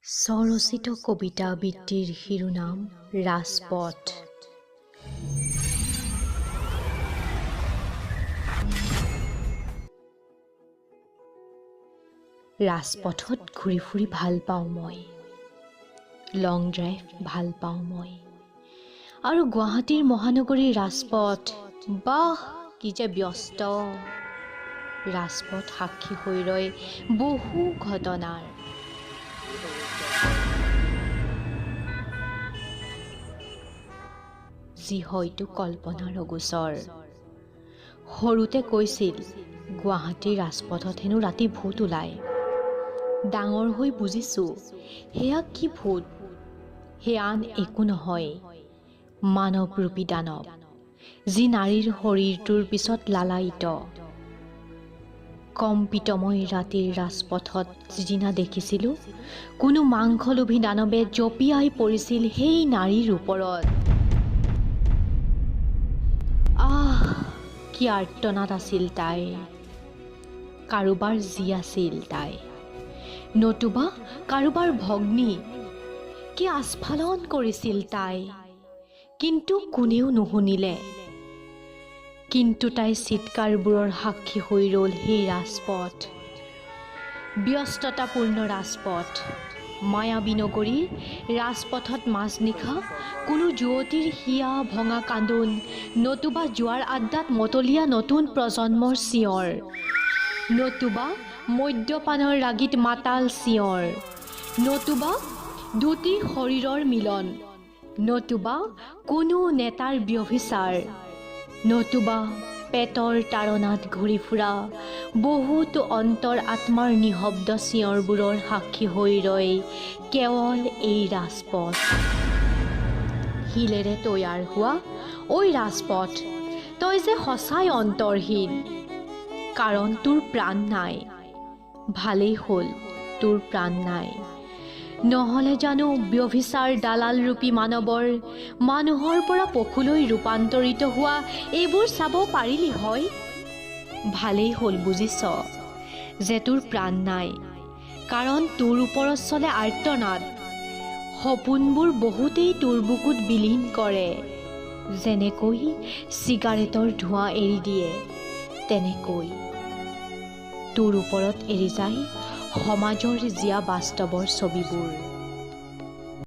স্বৰচিত কবিতা আবৃত্তিৰ শিৰোনাম ৰাজপথ। ৰাজপথত ঘূৰি ফুৰি ভাল পাওঁ মই, লং ড্ৰাইভ ভাল পাওঁ মই, আৰু গুৱাহাটীৰ মহানগৰীৰ ৰাজপথ বাহ কি যে ব্যস্ত। ৰাজপথ সাক্ষী হৈ ৰয় বহু ঘটনাৰ। যি হয়তো কল্পনাৰ অগোচৰ। সৰুতে কৈছিল গুৱাহাটীৰ ৰাজপথত হেনো ৰাতি ভূত ওলায়। ডাঙৰ হৈ বুজিছোঁ সেয়া কি ভূত, সেয়া আন একো নহয়, মানৱৰূপী দানৱ, যি নাৰীৰ শৰীৰটোৰ পিছত লালায়িত। কম্পিতময় ৰাতিৰ ৰাজপথত যিদিনা দেখিছিলোঁ কোনো মাংসলোভী দানৱে জঁপিয়াই পৰিছিল সেই নাৰীৰ ওপৰত। আহ কি আৰ্তনাদ আছিল তাইৰ, কাৰোবাৰ যি আছিল তাই, নতুবা কাৰোবাৰ ভগ্নী। কি আস্ফালন কৰিছিল তাই, কিন্তু কোনেও নুশুনিলে। কিন্তু তাই চিৎকাৰবোৰৰ সাক্ষী হৈ ৰ'ল সেই ৰাজপথ, ব্যস্ততাপূৰ্ণ ৰাজপথ, মায়াবী নগৰীৰ ৰাজপথত মাজনিশা কোনো যুৱতীৰ হিয়া ভঙা কান্দোন, নতুবা জোৱাৰ আড্ডাত মতলীয়া নতুন প্ৰজন্মৰ চিঞৰ, নতুবা মদ্যপানৰ ৰাগীত মাতাল চিঞৰ, নতুবা দুটি শৰীৰৰ মিলন, নতুবা কোনো নেতাৰ ব্যভিচাৰ, নতুবা পেটৰ তাড়নাত ঘূৰি ফুৰা বহুতো অন্তৰ আত্মাৰ নিঃশব্দ চিঞৰবোৰৰ সাক্ষী হৈ ৰয় কেৱল এই ৰাজপথ। শিলেৰে তৈয়াৰ হোৱা ঐ ৰাজপথ, তই যে সঁচাই অন্তৰহীন, কাৰণ তোৰ প্ৰাণ নাই। ভালেই হ'ল তোৰ প্ৰাণ নাই, নহ'লে জানো ব্যভিচাৰ দালাল ৰূপী মানৱৰ মানুহৰ পৰা পশুলৈ ৰূপান্তৰিত হোৱা এইবোৰ চাব পাৰিলি হয়। ভালেই হ'ল বুজিছ যে তোৰ প্ৰাণ নাই, কাৰণ তোৰ ওপৰত চলে আৰ্তনাদ। সপোনবোৰ বহুতেই তোৰ বুকুত বিলীন কৰে, যেনেকৈ চিগাৰেটৰ ধোঁৱা এৰি দিয়ে, তেনেকৈ তোৰ ওপৰত এৰি যায় সমাজৰ জীয়া বাস্তৱৰ ছবিবোৰ।